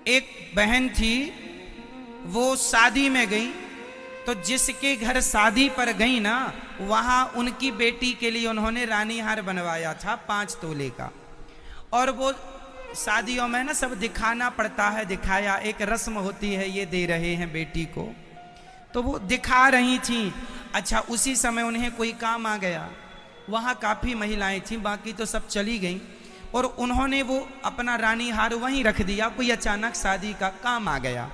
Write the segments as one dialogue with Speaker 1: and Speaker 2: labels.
Speaker 1: एक बहन थी, वो शादी में गई, तो जिसके घर शादी पर गई ना, वहां उनकी बेटी के लिए उन्होंने रानी हार बनवाया था 5 तोले का। और वो शादियों में ना सब दिखाना पड़ता है, दिखाया, एक रस्म होती है, ये दे रहे हैं बेटी को, तो वो दिखा रही थी। अच्छा, उसी समय उन्हें कोई काम आ गया, वहाँ काफ़ी महिलाएं थीं, बाकी तो सब चली गईं, और उन्होंने वो अपना रानी हार वहीं रख दिया। कोई अचानक शादी का काम आ गया,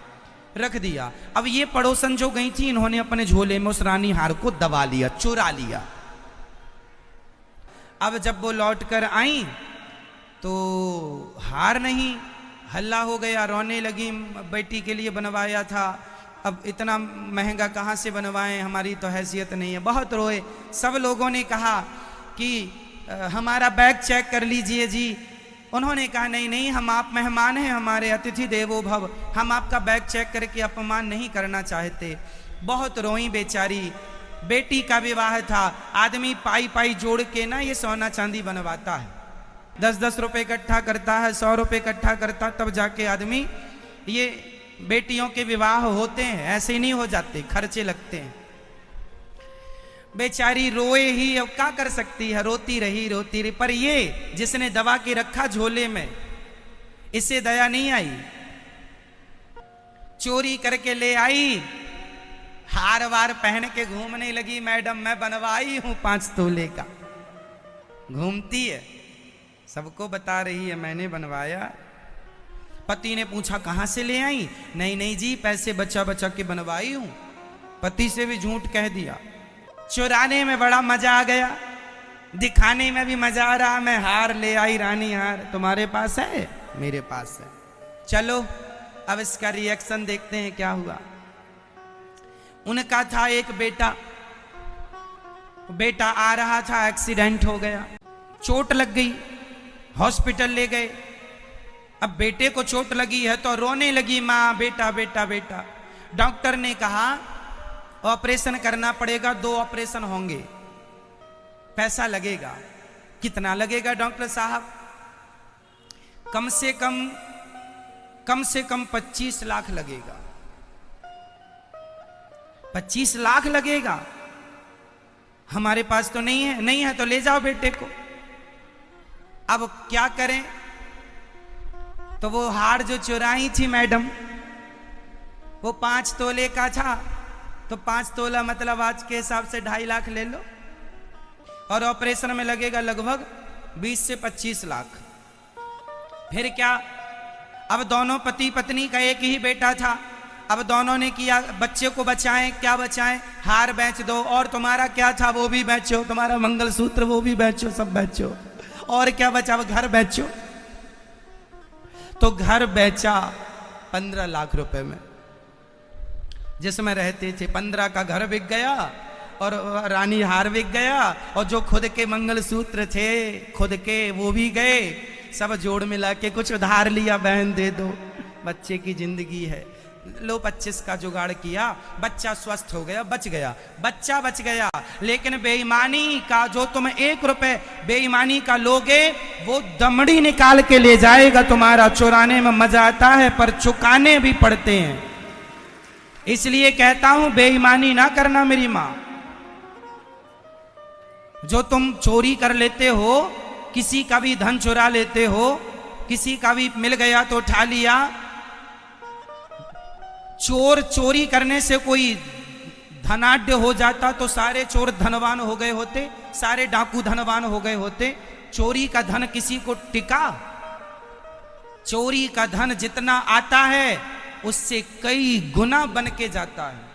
Speaker 1: रख दिया। अब ये पड़ोसन जो गई थी, इन्होंने अपने झोले में उस रानी हार को दबा लिया, चुरा लिया। अब जब वो लौट कर आई तो हार नहीं, हल्ला हो गया, रोने लगी, बेटी के लिए बनवाया था, अब इतना महंगा कहाँ से बनवाएं, हमारी तो हैसियत नहीं है। बहुत रोए। सब लोगों ने कहा कि हमारा बैग चेक कर लीजिए जी। उन्होंने कहा नहीं नहीं, हम आप मेहमान हैं, हमारे अतिथि देवो भव, हम आपका बैग चेक करके अपमान नहीं करना चाहते। बहुत रोई बेचारी। बेटी का विवाह था, आदमी पाई पाई जोड़ के ना ये सोना चांदी बनवाता है, 10-10 रुपये इकट्ठा करता है, 100 रुपये इकट्ठा करता, तब जाके आदमी ये बेटियों के विवाह होते हैं, ऐसे नहीं हो जाते, खर्चे लगते हैं। बेचारी रोए ही, अब क्या कर सकती है, रोती रही। पर ये जिसने दबा के रखा झोले में, इसे दया नहीं आई, चोरी करके ले आई, हार वार पहन के घूमने लगी। मैडम मैं बनवाई हूं 5 तोले का, घूमती है, सबको बता रही है मैंने बनवाया। पति ने पूछा कहां से ले आई? नहीं नहीं जी, पैसे बचा बचा के बनवाई हूं। पति से भी झूठ कह दिया। चुराने में बड़ा मजा आ गया, दिखाने में भी मजा आ रहा। मैं हार ले आई, रानी हार। तुम्हारे पास है? मेरे पास है। चलो अब इसका रिएक्शन देखते हैं क्या हुआ। उनका था एक बेटा, बेटा आ रहा था, एक्सीडेंट हो गया, चोट लग गई, हॉस्पिटल ले गए। अब बेटे को चोट लगी है तो रोने लगी माँ, बेटा बेटा बेटा। डॉक्टर ने कहा ऑपरेशन करना पड़ेगा, 2 ऑपरेशन होंगे, पैसा लगेगा। कितना लगेगा डॉक्टर साहब? कम से कम 25 लाख लगेगा। 25 लाख लगेगा? हमारे पास तो नहीं है। नहीं है तो ले जाओ बेटे को। अब क्या करें? तो वो हार जो चुराई थी मैडम, वो 5 तोले का था, तो 5 तोला मतलब आज के हिसाब से 2.5 लाख ले लो, और ऑपरेशन में लगेगा लगभग 20 से 25 लाख। फिर क्या? अब दोनों पति पत्नी का एक ही बेटा था। अब दोनों ने किया, बच्चे को बचाएं, क्या बचाएं? हार बेच दो, और तुम्हारा क्या था वो भी बेचो, तुम्हारा मंगलसूत्र वो भी बेचो, सब बेचो, और क्या बचा? घर बेचो। तो घर बेचा 15 लाख रुपए में, जिसमें रहते थे। 15 का घर बिक गया, और रानी हार बिक गया, और जो खुद के मंगलसूत्र थे खुद के वो भी गए। सब जोड़ मिला के कुछ उधार लिया, बहन दे दो, बच्चे की जिंदगी है, लो 25 का जुगाड़ किया। बच्चा स्वस्थ हो गया, बच गया, बच्चा बच गया। लेकिन बेईमानी का, जो तुम 1 रुपए बेईमानी का लोगे, वो दमड़ी निकाल के ले जाएगा तुम्हारा। चुराने में मजा आता है, पर चुकाने भी पड़ते हैं। इसलिए कहता हूं बेईमानी ना करना मेरी मां। जो तुम चोरी कर लेते हो, किसी का भी धन चुरा लेते हो, किसी का भी मिल गया तो उठा लिया। चोर चोरी करने से कोई धनाढ्य हो जाता तो सारे चोर धनवान हो गए होते, सारे डाकू धनवान हो गए होते। चोरी का धन किसी को टिका? चोरी का धन जितना आता है उससे कई गुना बन के जाता है।